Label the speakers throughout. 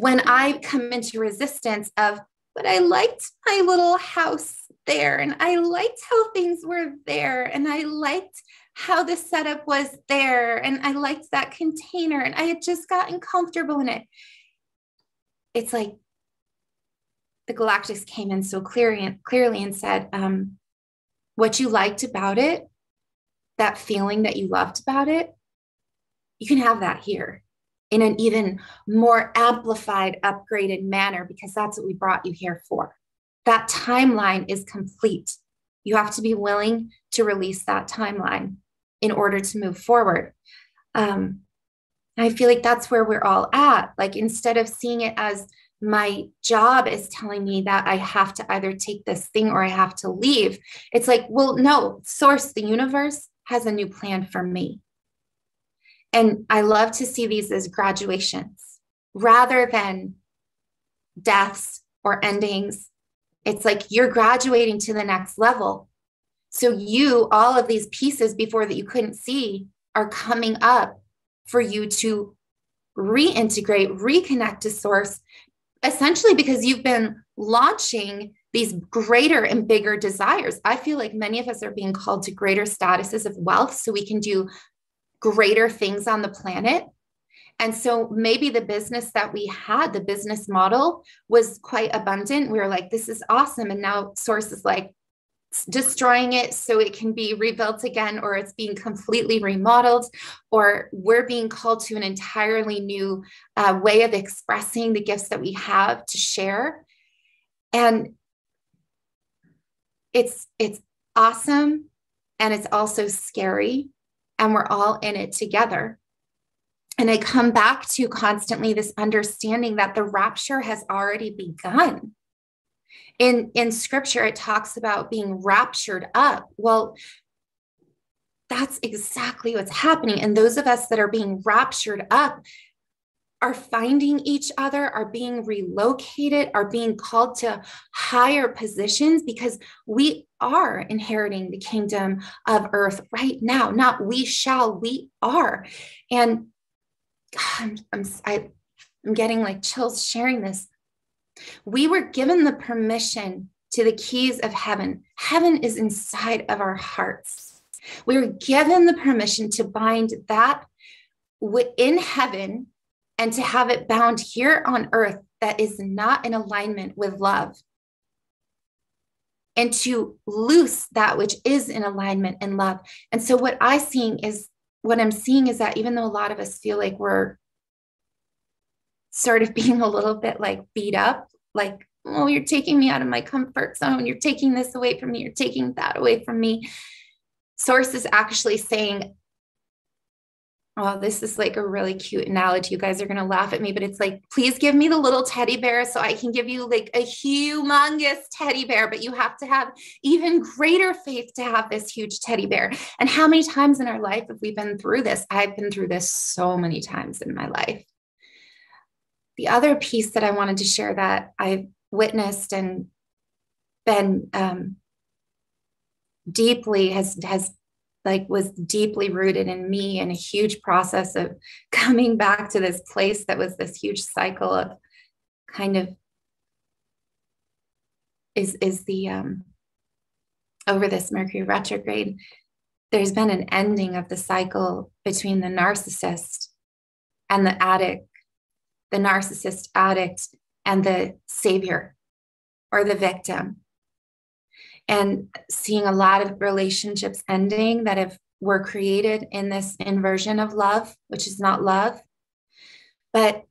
Speaker 1: when I come into resistance of, but I liked my little house there, and I liked how things were there, and I liked how the setup was there, and I liked that container, and I had just gotten comfortable in it. It's like the Galactus came in so clearly and said, what you liked about it, that feeling that you loved about it, you can have that here in an even more amplified, upgraded manner, because that's what we brought you here for. That timeline is complete. You have to be willing to release that timeline in order to move forward. I feel like that's where we're all at. Like, instead of seeing it as my job is telling me that I have to either take this thing or I have to leave, it's like, well, no, source, the universe has a new plan for me. And I love to see these as graduations rather than deaths or endings. It's like you're graduating to the next level. So all of these pieces before that you couldn't see are coming up for you to reintegrate, reconnect to source, essentially because you've been launching these greater and bigger desires. I feel like many of us are being called to greater statuses of wealth so we can do greater things on the planet. And so maybe the business that we had, the business model was quite abundant. We were like, this is awesome. And now source is like destroying it so it can be rebuilt again, or it's being completely remodeled, or we're being called to an entirely new way of expressing the gifts that we have to share. And it's awesome. And it's also scary. And we're all in it together. And I come back to constantly this understanding that the rapture has already begun. In scripture, it talks about being raptured up. Well, that's exactly what's happening. And those of us that are being raptured up are finding each other, are being relocated, are being called to higher positions, because we are inheriting the kingdom of earth right now. Not we shall, we are. And God, I'm getting like chills sharing this. We were given the permission to the keys of heaven. Heaven is inside of our hearts. We were given the permission to bind that in heaven and to have it bound here on earth that is not in alignment with love, and to loose that which is in alignment and love. And so what I'm seeing is that even though a lot of us feel like we're sort of being a little bit like beat up, like, oh, you're taking me out of my comfort zone, you're taking this away from me, you're taking that away from me. Source is actually saying, oh, this is like a really cute analogy. You guys are going to laugh at me, but it's like, please give me the little teddy bear so I can give you like a humongous teddy bear, but you have to have even greater faith to have this huge teddy bear. And how many times in our life have we been through this? I've been through this so many times in my life. The other piece that I wanted to share that I've witnessed and been was deeply rooted in me, and a huge process of coming back to this place that was this huge cycle of kind of is the over this Mercury retrograde, there's been an ending of the cycle between the narcissist and the addict, the narcissist addict and the savior or the victim. And seeing a lot of relationships ending that were created in this inversion of love, which is not love. But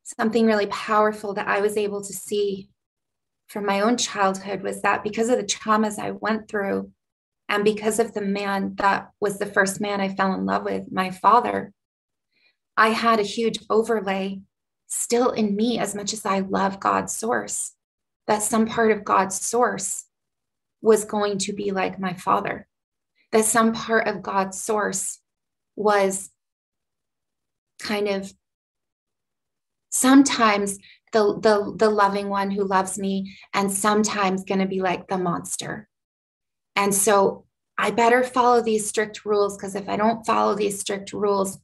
Speaker 1: something really powerful that I was able to see from my own childhood was that because of the traumas I went through, and because of the man that was the first man I fell in love with, my father, I had a huge overlay still in me, as much as I love God's source, that some part of God's source was going to be like my father, that some part of God's source was kind of sometimes the loving one who loves me, and sometimes going to be like the monster. And so I better follow these strict rules, because if I don't follow these strict rules,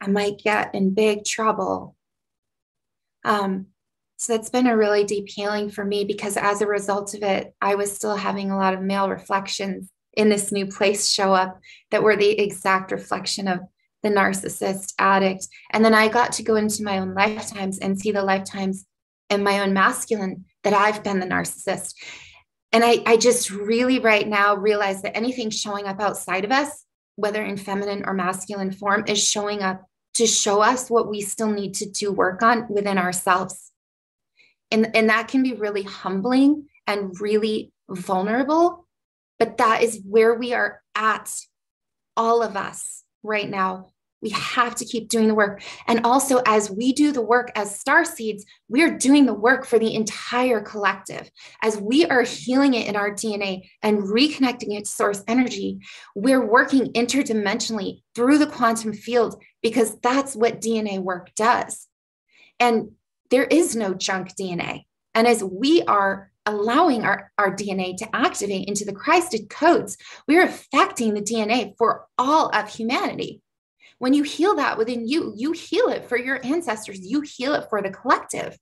Speaker 1: I might get in big trouble. So that's been a really deep healing for me, because as a result of it, I was still having a lot of male reflections in this new place show up that were the exact reflection of the narcissist addict. And then I got to go into my own lifetimes and see the lifetimes in my own masculine that I've been the narcissist. And I just really right now realize that anything showing up outside of us, whether in feminine or masculine form, is showing up to show us what we still need to do work on within ourselves. And that can be really humbling and really vulnerable, but that is where we are at, all of us right now. We have to keep doing the work. And also, as we do the work as star seeds, we're doing the work for the entire collective. As we are healing it in our DNA and reconnecting it to source energy, we're working interdimensionally through the quantum field, because that's what DNA work does. And there is no junk DNA. And as we are allowing our DNA to activate into the Christed codes, we're affecting the DNA for all of humanity. When you heal that within you, you heal it for your ancestors, you heal it for the collective.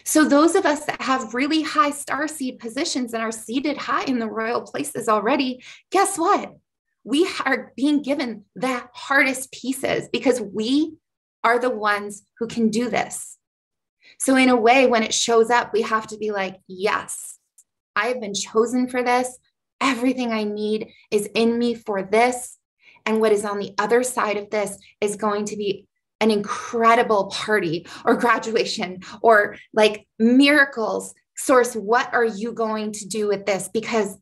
Speaker 1: So those of us that have really high starseed positions and are seated high in the royal places already, guess what? We are being given the hardest pieces, because we are the ones who can do this. So in a way, when it shows up, we have to be like, yes, I have been chosen for this. Everything I need is in me for this. And what is on the other side of this is going to be an incredible party or graduation or like miracles. Source, what are you going to do with this? Because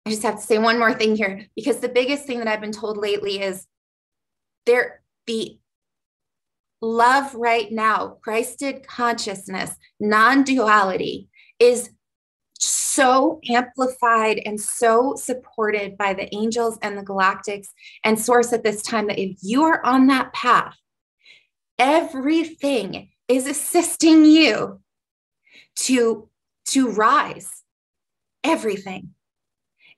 Speaker 1: I just have to say one more thing here, because the biggest thing that I've been told lately is the love right now, Christed consciousness, non-duality, is so amplified and so supported by the angels and the galactics and source at this time, that if you are on that path, everything is assisting you to rise, everything.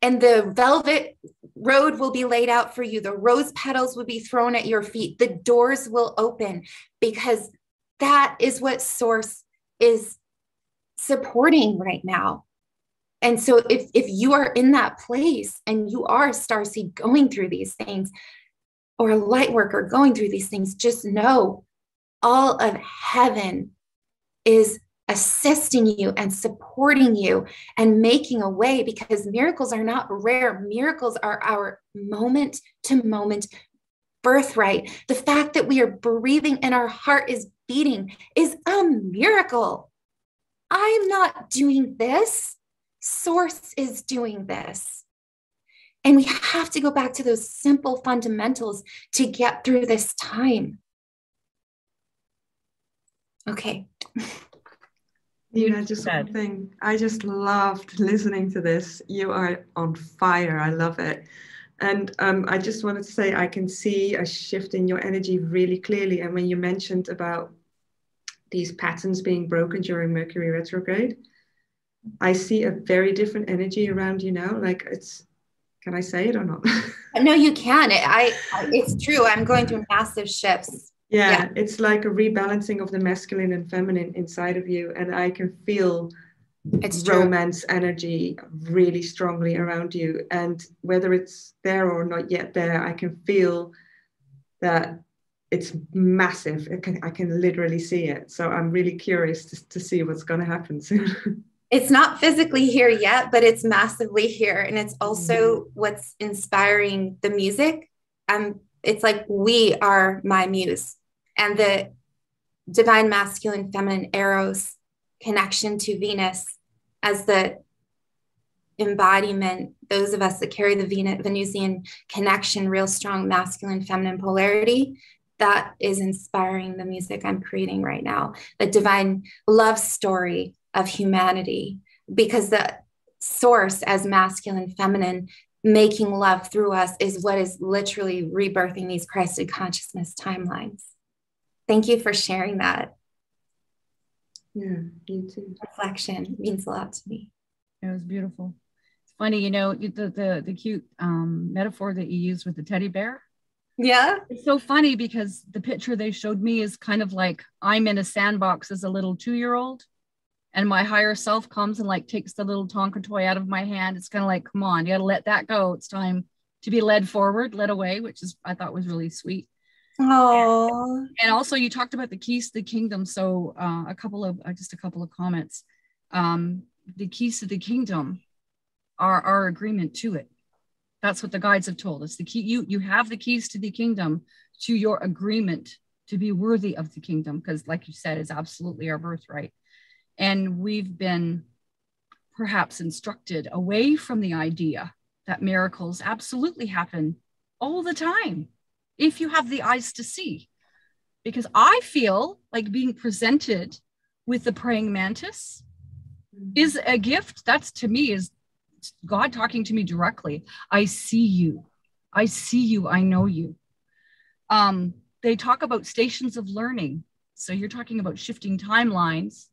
Speaker 1: And the velvet road will be laid out for you. The rose petals will be thrown at your feet. The doors will open, because that is what source is supporting right now. And so if you are in that place and you are a starseed going through these things, or a light worker going through these things, just know all of heaven is assisting you and supporting you and making a way, because miracles are not rare. Miracles are our moment to moment birthright. The fact that we are breathing and our heart is beating is a miracle. I'm not doing this. Source is doing this. And we have to go back to those simple fundamentals to get through this time. Okay.
Speaker 2: Yeah, just one thing. I just loved listening to this. You are on fire. I love it. And I just wanted to say, I can see a shift in your energy really clearly. And when you mentioned about these patterns being broken during Mercury retrograde, I see a very different energy around you now. Like can I say it or not?
Speaker 1: No, you can. It's true. I'm going through massive shifts.
Speaker 2: Yeah, it's like a rebalancing of the masculine and feminine inside of you. And I can feel romance energy really strongly around you. And whether it's there or not yet there, I can feel that it's massive. I can literally see it. So I'm really curious to see what's going to happen soon.
Speaker 1: It's not physically here yet, but it's massively here. And it's also what's inspiring the music. It's like, we are my muse, and the divine masculine feminine Eros connection to Venus as the embodiment, those of us that carry the Venusian connection, real strong masculine feminine polarity, that is inspiring the music I'm creating right now. The divine love story of humanity, because the source as masculine feminine making love through us is what is literally rebirthing these Christed consciousness timelines. Thank you for sharing that.
Speaker 2: Yeah, you too.
Speaker 1: Reflection means a lot to me.
Speaker 3: It was beautiful. It's funny, the cute metaphor that you used with the teddy bear.
Speaker 1: Yeah.
Speaker 3: It's so funny because the picture they showed me is kind of like I'm in a sandbox as a little 2-year-old, and my higher self comes and like takes the little Tonka toy out of my hand. It's kind of like, come on, you got to let that go. It's time to be led forward, led away, which is, I thought was really sweet.
Speaker 1: Oh.
Speaker 3: And also you talked about the keys to the kingdom. So a couple of comments. The keys to the kingdom are our agreement to it. That's what the guides have told us. The key, you have the keys to the kingdom to your agreement to be worthy of the kingdom, because like you said, it's absolutely our birthright. And we've been perhaps instructed away from the idea that miracles absolutely happen all the time, if you have the eyes to see. Because I feel like being presented with the praying mantis is a gift. That's, to me, is God talking to me directly. I see you. I see you. I know you. They talk about stations of learning. So you're talking about shifting timelines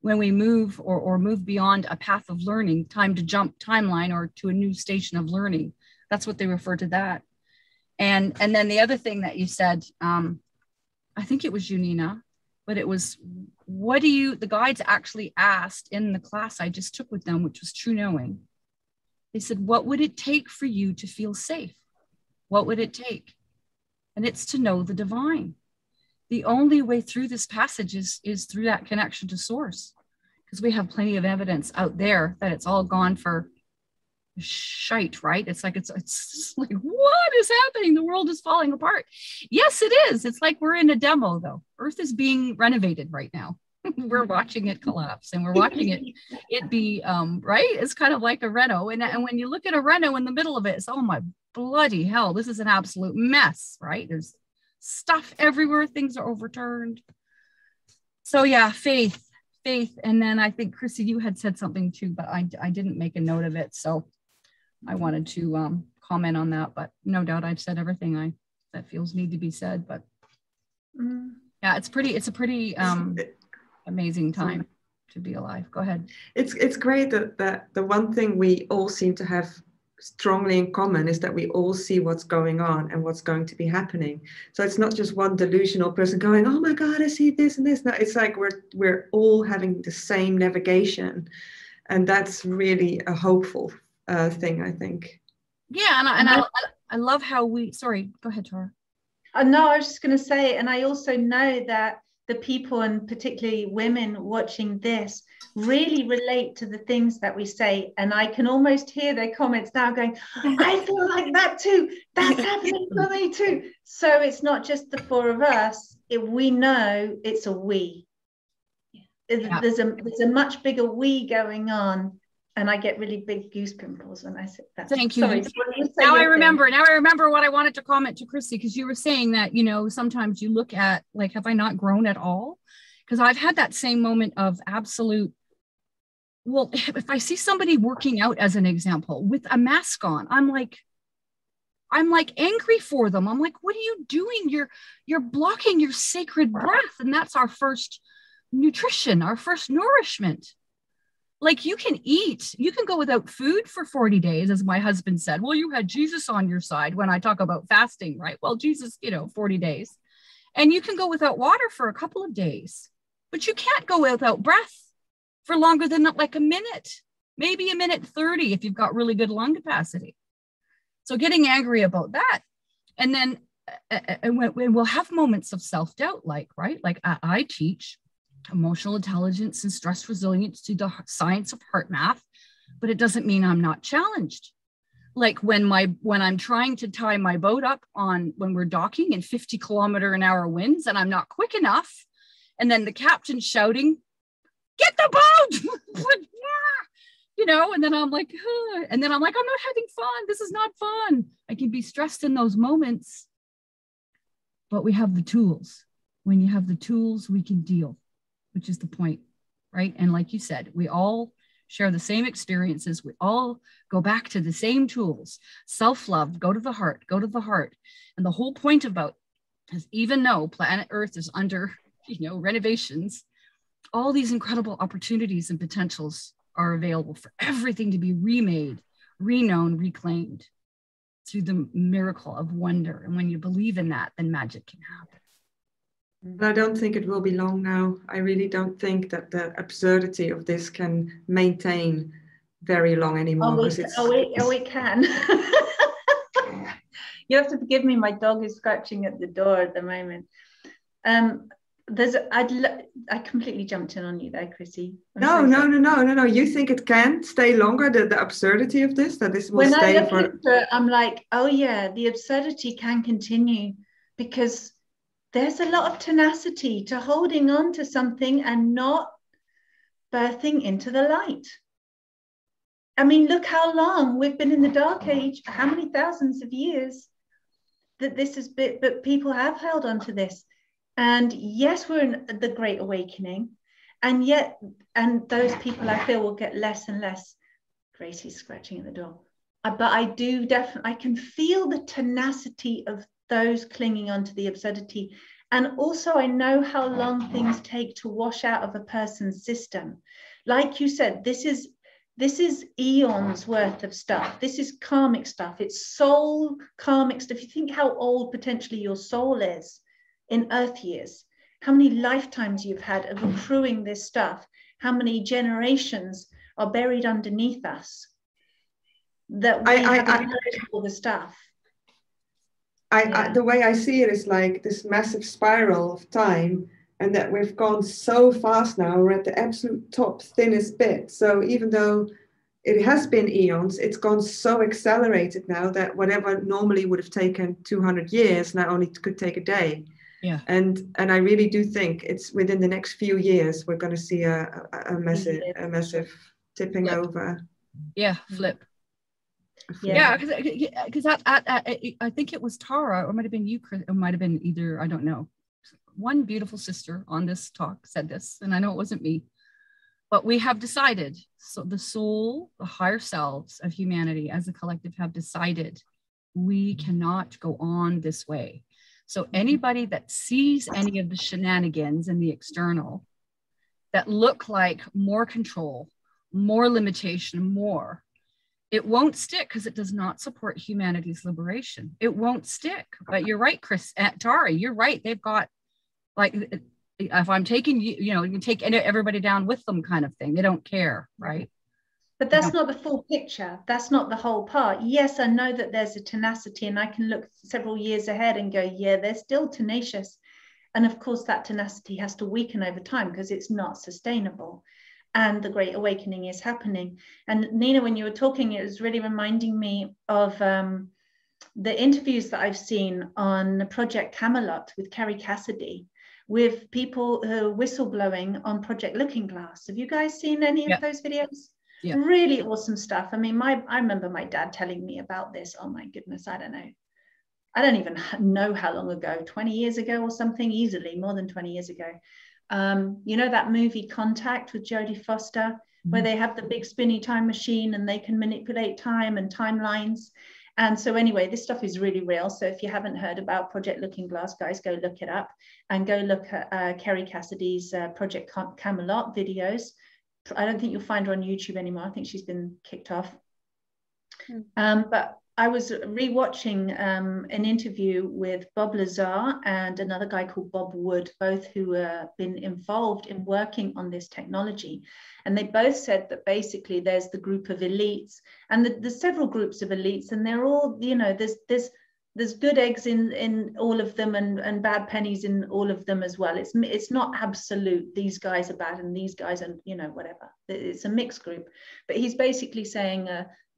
Speaker 3: when we move or move beyond a path of learning, time to jump timeline or to a new station of learning. That's what they refer to that. And then the other thing that you said, I think it was you, Nina, but it was, the guides actually asked in the class I just took with them, which was True Knowing. They said, what would it take for you to feel safe? What would it take? And it's to know the divine. The only way through this passage is through that connection to source, because we have plenty of evidence out there that it's all gone for shite, right? It's like, it's like, what is happening? The world is falling apart. Yes, it is. It's like we're in a demo though. Earth is being renovated right now. We're watching it collapse, and we're watching it be right. It's kind of like a reno, and when you look at a reno in the middle of it, it's, oh my bloody hell, this is an absolute mess, right? There's stuff everywhere, things are overturned. So yeah, faith. And then I think Chrissy, you had said something too, but I didn't make a note of it, so I wanted to comment on that. But no doubt I've said everything that feels need to be said. But yeah, it's a pretty amazing time to be alive. Go ahead.
Speaker 2: It's great that the one thing we all seem to have strongly in common is that we all see what's going on and what's going to be happening. So it's not just one delusional person going, oh my God, I see this and this. No, it's like we're all having the same navigation, and that's really a hopeful thing, I think.
Speaker 3: Yeah, and I love how sorry, go ahead, Tara.
Speaker 4: No, I was just going to say, and I also know that the people, and particularly women watching this, really relate to the things that we say. And I can almost hear their comments now going, I feel like that too. That's happening for me too. So it's not just the four of us. We know it's a we. Yeah. There's a much bigger we going on. And I get really big goose pimples when I say that.
Speaker 3: Thank you. Sorry, now I remember what I wanted to comment to Christy, because you were saying that, sometimes you look at, like, have I not grown at all? Because I've had that same moment of absolute, well, if I see somebody working out, as an example, with a mask on, I'm like angry for them. I'm like, what are you doing? You're blocking your sacred breath. And that's our first nutrition, our first nourishment. Like, you can go without food for 40 days, as my husband said. Well, you had Jesus on your side when I talk about fasting, right? Well, Jesus, 40 days. And you can go without water for a couple of days, but you can't go without breath for longer than like a minute, maybe a minute 30 if you've got really good lung capacity. So getting angry about that. And then we'll have moments of self-doubt, right? Like I teach emotional intelligence and stress resilience to the science of heart math, but it doesn't mean I'm not challenged. Like when I'm trying to tie my boat up when we're docking in 50-kilometer-an-hour winds and I'm not quick enough, and then the captain's shouting, "Get the boat!" And then I'm like, I'm not having fun. This is not fun. I can be stressed in those moments, but we have the tools. When you have the tools, we can deal, which is the point, right? And like you said, we all share the same experiences. We all go back to the same tools. Self-love, go to the heart. And the whole point about is, even though planet Earth is under, renovations, all these incredible opportunities and potentials are available for everything to be remade, reknown, reclaimed. through the miracle of wonder. And when you believe in that, then magic can happen.
Speaker 2: I don't think it will be long now. I really don't think that the absurdity of this can maintain very long anymore.
Speaker 4: It can. You have to forgive me. My dog is scratching at the door at the moment. I completely jumped in on you there, Chrissy.
Speaker 2: No. You think it can stay longer? The absurdity of this, that this will stay for. When I look into
Speaker 4: it, I'm like, oh yeah, the absurdity can continue, because there's a lot of tenacity to holding on to something and not birthing into the light. I mean, look how long we've been in the dark age, how many thousands of years that this has been, but people have held on to this. And yes, we're in the Great Awakening, and those people I feel will get less and less. Gracie's scratching at the door. But I can feel the tenacity of those clinging onto the absurdity. And also I know how long things take to wash out of a person's system. Like you said, this is eons worth of stuff. This is karmic stuff. It's soul karmic stuff. You think how old potentially your soul is in earth years, how many lifetimes you've had of accruing this stuff, how many generations are buried underneath us, that we have all the stuff.
Speaker 2: The way I see it is like this massive spiral of time, and that we've gone so fast now, we're at the absolute top thinnest bit. So even though it has been eons, it's gone so accelerated now that whatever normally would have taken 200 years now only could take a day.
Speaker 3: Yeah.
Speaker 2: And I really do think it's within the next few years we're going to see a massive tipping over.
Speaker 3: Yeah, flip. Yeah, because I think it was Tara, or it might have been you, Chris, it might have been either, I don't know. One beautiful sister on this talk said this, and I know it wasn't me, but we have decided, so the soul, the higher selves of humanity as a collective have decided we cannot go on this way. So anybody that sees any of the shenanigans in the external that look like more control, more limitation, it won't stick, because it does not support humanity's liberation. It won't stick. But you're right, Chris, Tara, you're right. They've got, like, if I'm taking you, you can take everybody down with them kind of thing. They don't care, right?
Speaker 4: But that's not the full picture. That's not the whole part. Yes, I know that there's a tenacity, and I can look several years ahead and go, yeah, they're still tenacious. And of course, that tenacity has to weaken over time because it's not sustainable. And the Great Awakening is happening. And Nina, when you were talking, it was really reminding me of the interviews that I've seen on Project Camelot with Kerry Cassidy, with people who are whistleblowing on Project Looking Glass. Have you guys seen any of those videos? Yeah. Really awesome stuff. I mean, I remember my dad telling me about this. Oh my goodness, I don't know. I don't even know how long ago, 20 years ago or something, easily, more than 20 years ago. You know that movie Contact with Jodie Foster, where they have the big spinny time machine and they can manipulate time and timelines. And so anyway, this stuff is really real. So if you haven't heard about Project Looking Glass, guys, go look it up, and go look at Kerry Cassidy's Project Camelot videos. I don't think you'll find her on YouTube anymore. I think she's been kicked off. But I was rewatching an interview with Bob Lazar and another guy called Bob Wood, both who have been involved in working on this technology. And they both said that basically there's the group of elites, and there's several groups of elites, and they're all, there's good eggs in all of them and bad pennies in all of them as well. It's not absolute, these guys are bad and these guys are, whatever. It's a mixed group. But he's basically saying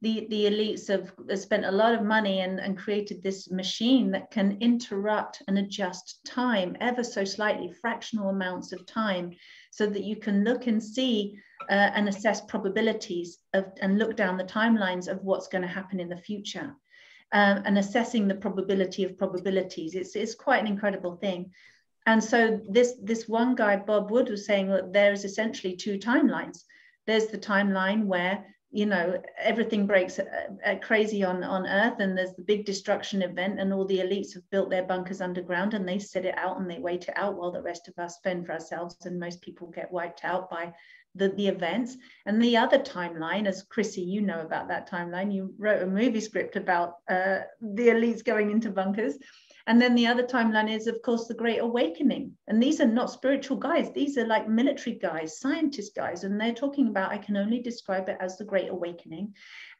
Speaker 4: the elites have spent a lot of money and created this machine that can interrupt and adjust time ever so slightly, fractional amounts of time, so that you can look and see and assess probabilities and look down the timelines of what's going to happen in the future. And assessing the probability of probabilities. It's quite an incredible thing. And so this one guy, Bob Wood, was saying that there's essentially two timelines. There's the timeline where you know, everything breaks crazy on Earth, and there's the big destruction event, and all the elites have built their bunkers underground, and they sit it out and they wait it out while the rest of us fend for ourselves, and most people get wiped out by the events. And the other timeline, as Chrissy, you know about that timeline, you wrote a movie script about the elites going into bunkers. And then the other timeline is, of course, the Great Awakening. And these are not spiritual guys. These are like military guys, scientist guys. And they're talking about, I can only describe it as the Great Awakening.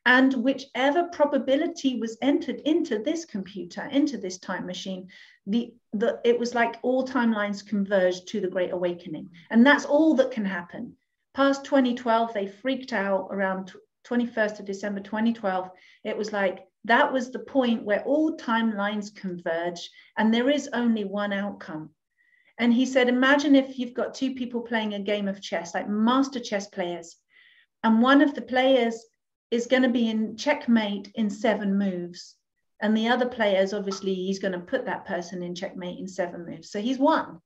Speaker 4: And whichever probability was entered into this computer, into this time machine, it was like all timelines converged to the Great Awakening. And that's all that can happen. Past 2012, they freaked out around 21st of December 2012. It was like, that was the point where all timelines converge and there is only one outcome. And he said, imagine if you've got two people playing a game of chess, like master chess players, and one of the players is going to be in checkmate in 7 moves. And the other players, obviously, he's going to put that person in checkmate in 7 moves. So he's won.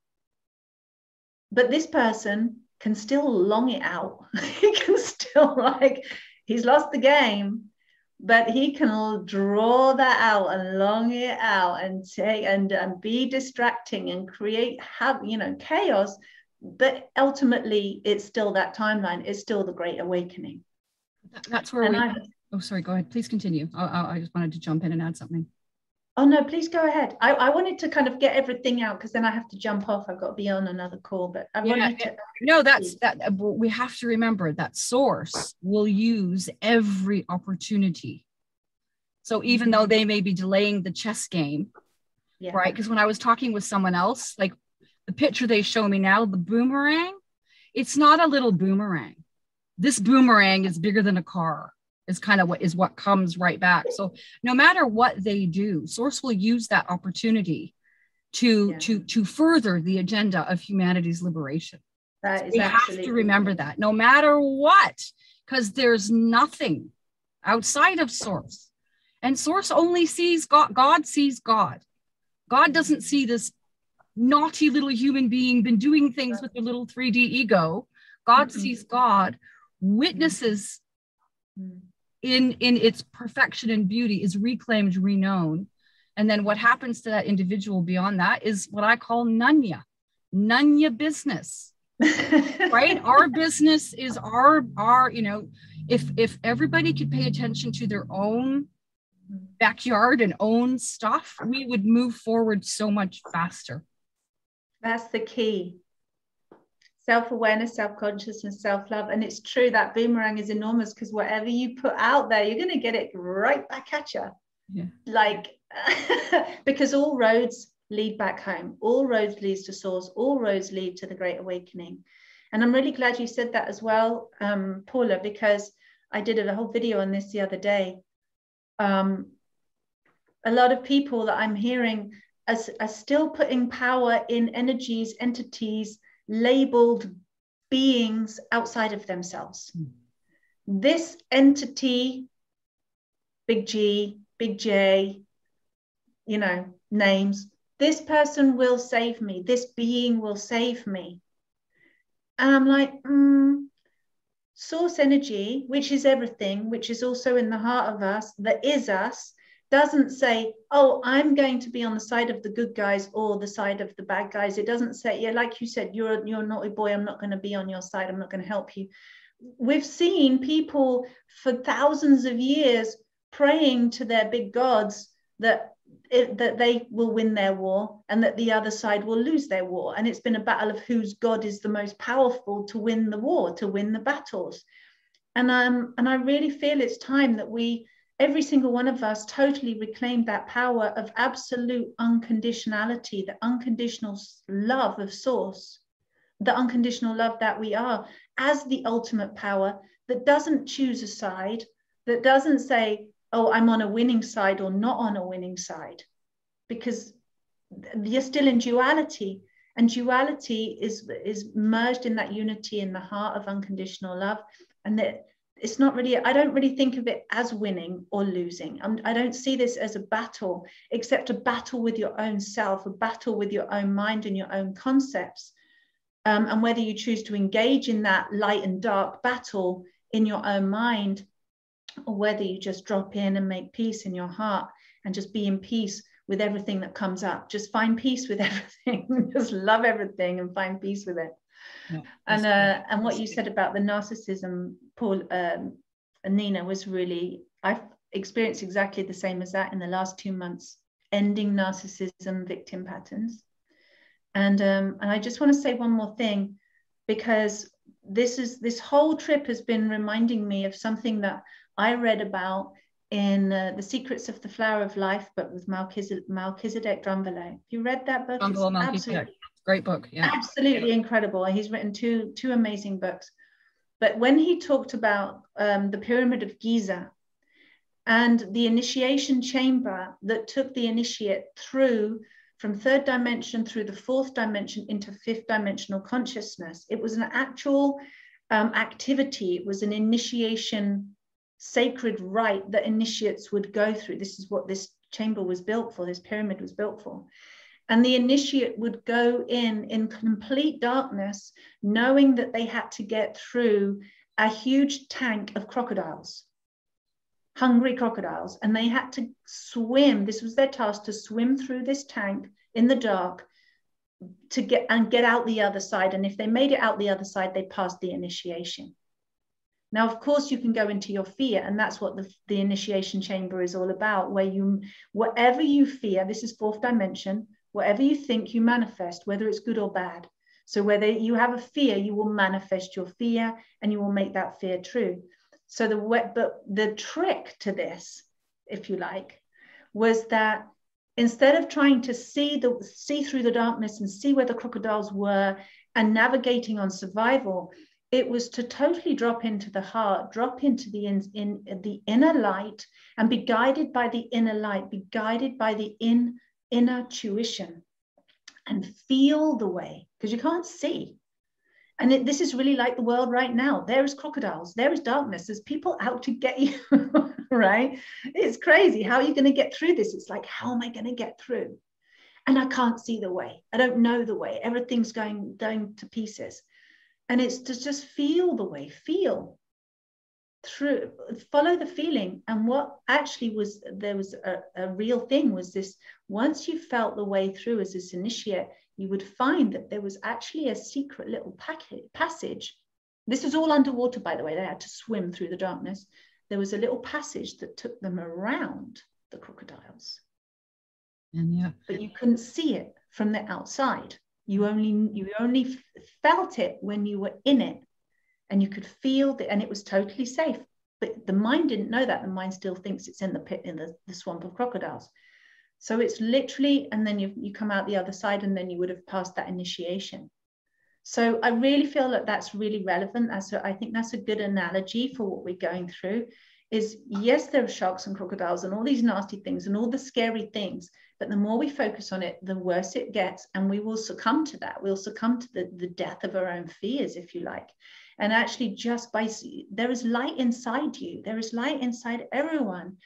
Speaker 4: But this person can still long it out. He can still, like, he's lost the game, but he can draw that out and long it out and take and be distracting and create, chaos. But ultimately, it's still that timeline. It's still the Great Awakening.
Speaker 3: That's where oh, sorry, go ahead. Please continue. I just wanted to jump in and add something.
Speaker 4: Oh, no, please go ahead. I wanted to kind of get everything out because then I have to jump off. I've got to be on another call, but I wanted to.
Speaker 3: No, we have to remember that source will use every opportunity. So even though they may be delaying the chess game, right? Because when I was talking with someone else, like the picture they show me now, the boomerang, it's not a little boomerang. This boomerang is bigger than a car. Is kind of what comes right back. So no matter what they do, source will use that opportunity to further the agenda of humanity's liberation.
Speaker 4: That is
Speaker 3: we have to remember that no matter what, because there's nothing outside of source, and source only sees God. God sees God. God doesn't see this naughty little human being been doing things with their little 3D ego. God sees God, witnesses in its perfection and beauty, is reclaimed, renowned. And then what happens to that individual beyond that is what I call nunya business. Right? Our business is our if everybody could pay attention to their own backyard and own stuff, we would move forward so much faster.
Speaker 4: That's the key. Self-awareness, self-consciousness, self-love. And it's true that boomerang is enormous, because whatever you put out there, you're going to get it right back at you.
Speaker 3: Yeah.
Speaker 4: Like, because all roads lead back home. All roads lead to source. All roads lead to the Great Awakening. And I'm really glad you said that as well, Paula, because I did a whole video on this the other day. A lot of people that I'm hearing are still putting power in energies, entities, labeled beings outside of themselves. This entity, big G, big J, names, this person will save me, this being will save me. And I'm like, source energy, which is everything, which is also in the heart of us, that is us, doesn't say, oh, I'm going to be on the side of the good guys or the side of the bad guys. It doesn't say, like you said, you're a naughty boy, I'm not going to be on your side, I'm not going to help you. We've seen people for thousands of years praying to their big gods that they will win their war and that the other side will lose their war. And it's been a battle of whose god is the most powerful to win the war, to win the battles. And I really feel it's time that every single one of us totally reclaimed that power of absolute unconditionality, the unconditional love of source, the unconditional love that we are as the ultimate power that doesn't choose a side, that doesn't say, oh, I'm on a winning side or not on a winning side, because you're still in duality, and duality is merged in that unity in the heart of unconditional love. And that it's not really, I don't really think of it as winning or losing. I don't see this as a battle, except a battle with your own self, a battle with your own mind and your own concepts. And whether you choose to engage in that light and dark battle in your own mind, or whether you just drop in and make peace in your heart and just be in peace with everything that comes up. Just find peace with everything. Just love everything and find peace with it. Yeah, and what you said about the narcissism, Paul, Nina, was really, I've experienced exactly the same as that in the last 2 months, ending narcissism victim patterns. And I just want to say one more thing, because this whole trip has been reminding me of something that I read about in The Secrets of the Flower of Life, but with Melchizedek Drumvalo. Have you read that book?
Speaker 3: It's absolutely great book. Yeah,
Speaker 4: absolutely incredible. He's written two amazing books. But when he talked about the Pyramid of Giza and the initiation chamber that took the initiate through from third dimension through the fourth dimension into fifth dimensional consciousness, it was an actual activity. It was an initiation sacred rite that initiates would go through. This is what this chamber was built for, this pyramid was built for. And the initiate would go in complete darkness, knowing that they had to get through a huge tank of crocodiles, hungry crocodiles. And they had to swim. This was their task, to swim through this tank in the dark to get out the other side. And if they made it out the other side, they passed the initiation. Now, of course, you can go into your fear, and that's what the initiation chamber is all about, where whatever you fear, this is fourth dimension, whatever you think, you manifest, whether it's good or bad. So whether you have a fear, you will manifest your fear and you will make that fear true. So the trick to this, if you like, was that instead of trying to see through the darkness and see where the crocodiles were and navigating on survival, it was to totally drop into the heart, drop into the inner light, and be guided by the inner light, be guided by the inner tuition, and feel the way, because you can't see. And this is really like the world right now. There is crocodiles, there is darkness, there's people out to get you, right? It's crazy. How are you going to get through this? It's like, how am I going to get through? And I can't see the way. I don't know the way. Everything's going to pieces. And it's to just feel the way, feel through, follow the feeling. And what actually there was a real thing was this: once you felt the way through as this initiate, you would find that there was actually a secret little passage. This was all underwater, by the way. They had to swim through the darkness. There was a little passage that took them around the crocodiles.
Speaker 3: And yeah,
Speaker 4: but you couldn't see it from the outside. You only felt it when you were in it, and you could feel that, and it was totally safe. But the mind didn't know that. The mind still thinks it's in the pit, in the swamp of crocodiles. So it's literally, and then you come out the other side, and then you would have passed that initiation. So I really feel that that's really relevant. I think that's a good analogy for what we're going through. Is yes, there are sharks and crocodiles and all these nasty things and all the scary things, but the more we focus on it, the worse it gets, and we will succumb to that. We'll succumb to the death of our own fears, if you like. And actually, just by, there is light inside you. There is light inside everyone.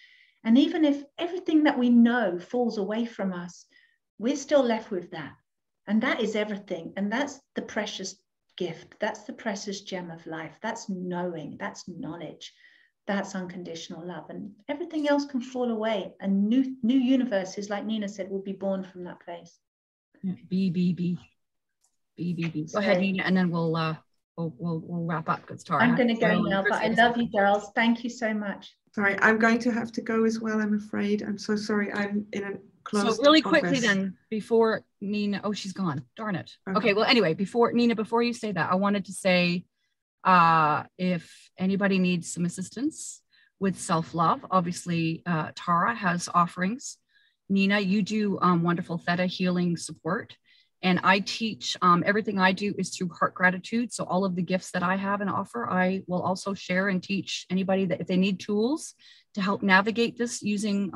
Speaker 4: And even if everything that we know falls away from us, we're still left with that. And that is everything. And that's the precious gift. That's the precious gem of life. That's knowing. That's knowledge. That's unconditional love, and everything else can fall away. And new universes, like Nina said, will be born from that place.
Speaker 3: Yeah. B. Go ahead, Nina, and then we'll wrap up. Because Tara,
Speaker 4: I'm going to go now, but I love you, girls. Thank you so much.
Speaker 2: Sorry, I'm going to have to go as well. I'm afraid. I'm so sorry. I'm in a closed.
Speaker 3: So really quickly
Speaker 2: office.
Speaker 3: then, before Nina, oh, she's gone. Darn it. Okay. Well, anyway, before you say that, I wanted to say, if anybody needs some assistance with self-love, obviously Tara has offerings. Nina, you do wonderful theta healing support, and I teach, everything I do is through heart gratitude. So all of the gifts that I have and offer, I will also share and teach anybody that if they need tools to help navigate this using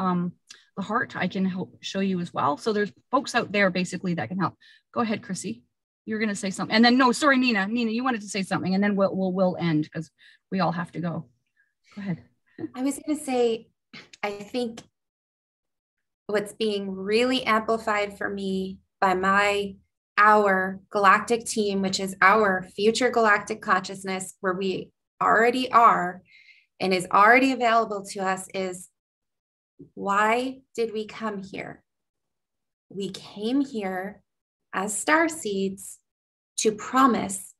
Speaker 3: the heart, I can help show you as well. So there's folks out there basically that can help. Go ahead, Chrissy. You're going to say something, and then no, sorry, Nina, you wanted to say something, and then we'll end because we all have to go. Go ahead.
Speaker 1: I was going to say, I think what's being really amplified for me by our galactic team, which is our future galactic consciousness, where we already are and is already available to us is, why did we come here? We came here as star seeds to promise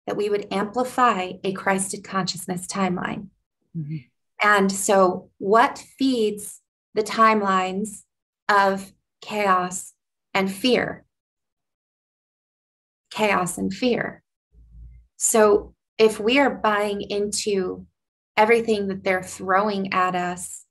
Speaker 1: that we would amplify a Christed consciousness timeline. Mm-hmm. And so what feeds the timelines of chaos and fear? Chaos and fear. So if we are buying into everything that they're throwing at us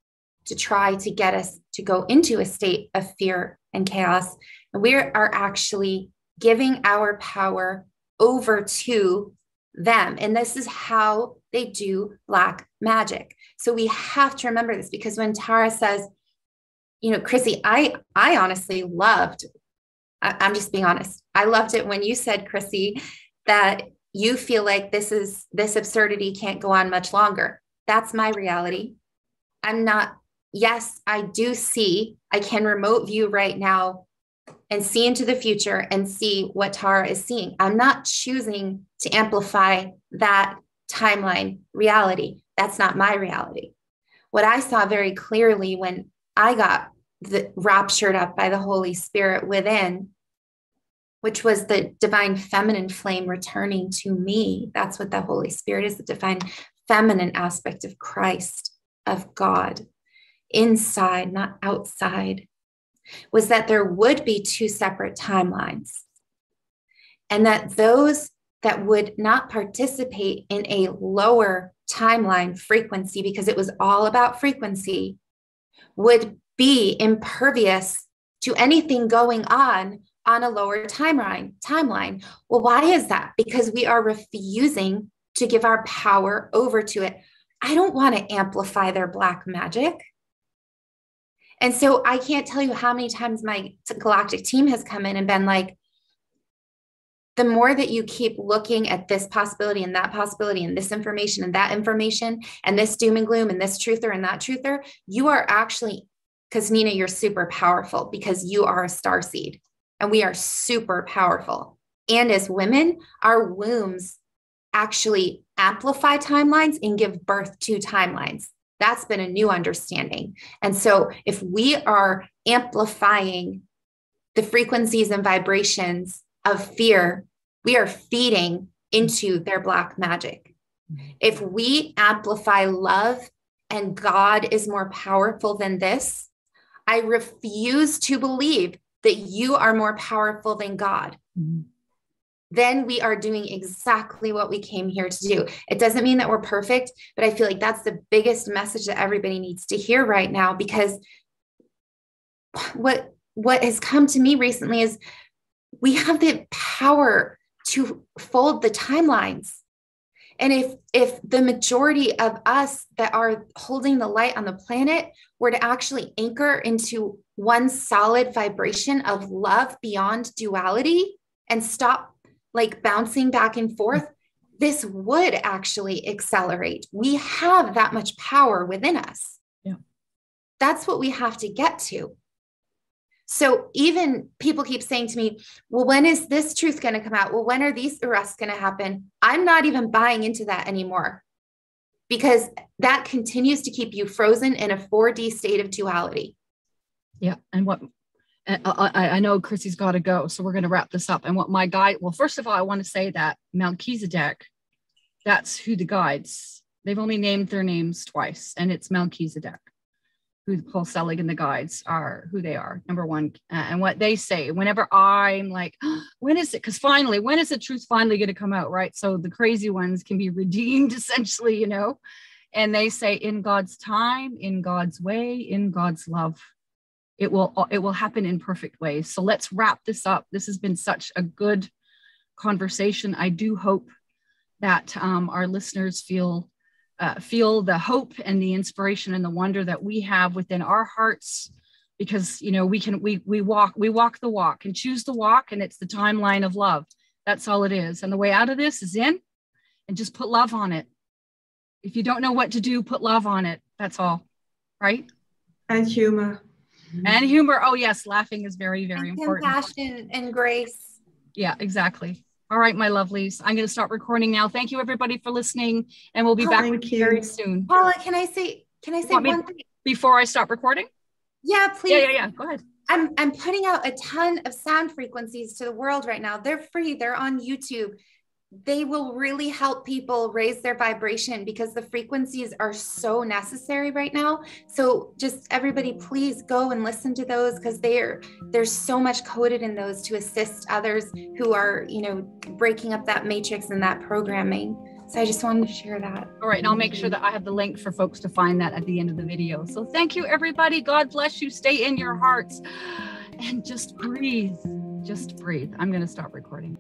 Speaker 1: to try to get us to go into a state of fear and chaos, and we are actually giving our power over to them. And this is how they do black magic. So we have to remember this, because when Tara says, you know, Chrissy, I honestly loved, I'm just being honest, I loved it when you said, Chrissy, that you feel like this absurdity can't go on much longer. That's my reality. I'm not, yes, I do see, I can remote view right now and see into the future and see what Tara is seeing. I'm not choosing to amplify that timeline reality. That's not my reality. What I saw very clearly when I got raptured up by the Holy Spirit within, which was the divine feminine flame returning to me. That's what the Holy Spirit is, the divine feminine aspect of Christ, of God, inside, not outside, was that there would be two separate timelines. And that those that would not participate in a lower timeline frequency, because it was all about frequency, would be impervious to anything going on a lower timeline. Well, why is that? Because we are refusing to give our power over to it. I don't want to amplify their black magic. And so I can't tell you how many times my galactic team has come in and been like, the more that you keep looking at this possibility and that possibility and this information and that information and this doom and gloom and this truther and that truther, you are actually, because Nina, you're super powerful because you are a starseed and we are super powerful. And as women, our wombs actually amplify timelines and give birth to timelines. That's been a new understanding. And so if we are amplifying the frequencies and vibrations of fear, we are feeding into their black magic. If we amplify love and God is more powerful than this, I refuse to believe that you are more powerful than God. Mm-hmm. Then we are doing exactly what we came here to do. It doesn't mean that we're perfect, but I feel like that's the biggest message that everybody needs to hear right now, because what has come to me recently is we have the power to fold the timelines. And if the majority of us that are holding the light on the planet were to actually anchor into one solid vibration of love beyond duality and stop like bouncing back and forth, this would actually accelerate. We have that much power within us. Yeah. That's what we have to get to. So even people keep saying to me, well, when is this truth going to come out? Well, when are these arrests going to happen? I'm not even buying into that anymore, because that continues to keep you frozen in a 4D state of duality.
Speaker 3: Yeah. And what I know Chrissy's got to go, so we're going to wrap this up. And what my guide, well, first of all, I want to say that Melchizedek, that's who the guides, they've only named their names twice, and it's Melchizedek, who Paul Selig and the guides are, who they are, number one. And what they say, whenever I'm like, oh, when is it? Because finally, when is the truth finally going to come out, right? So the crazy ones can be redeemed, essentially, you know? And they say, in God's time, in God's way, in God's love, it will happen in perfect ways. So let's wrap this up. This has been such a good conversation. I do hope that our listeners feel the hope and the inspiration and the wonder that we have within our hearts, because, you know, we walk the walk and choose the walk, and it's the timeline of love. That's all it is. And the way out of this is in, and just put love on it. If you don't know what to do, put love on it. That's all. Right?
Speaker 2: And humor.
Speaker 3: And humor. Oh yes. Laughing is very, very important.
Speaker 1: Compassion and grace.
Speaker 3: Yeah, exactly. All right, my lovelies. I'm going to stop recording now. Thank you, everybody, for listening, and we'll be back with you very soon.
Speaker 1: Paula, can I say one thing
Speaker 3: before I stop recording?
Speaker 1: Yeah, please.
Speaker 3: Yeah. Go ahead.
Speaker 1: I'm putting out a ton of sound frequencies to the world right now. They're free. They're on YouTube. They will really help people raise their vibration because the frequencies are so necessary right now. So just everybody, please go and listen to those, because there's so much coded in those to assist others who are, breaking up that matrix and that programming. So I just wanted to share that.
Speaker 3: All right, and I'll make sure that I have the link for folks to find that at the end of the video. So thank you, everybody. God bless you. Stay in your hearts and just breathe. Just breathe. I'm going to stop recording.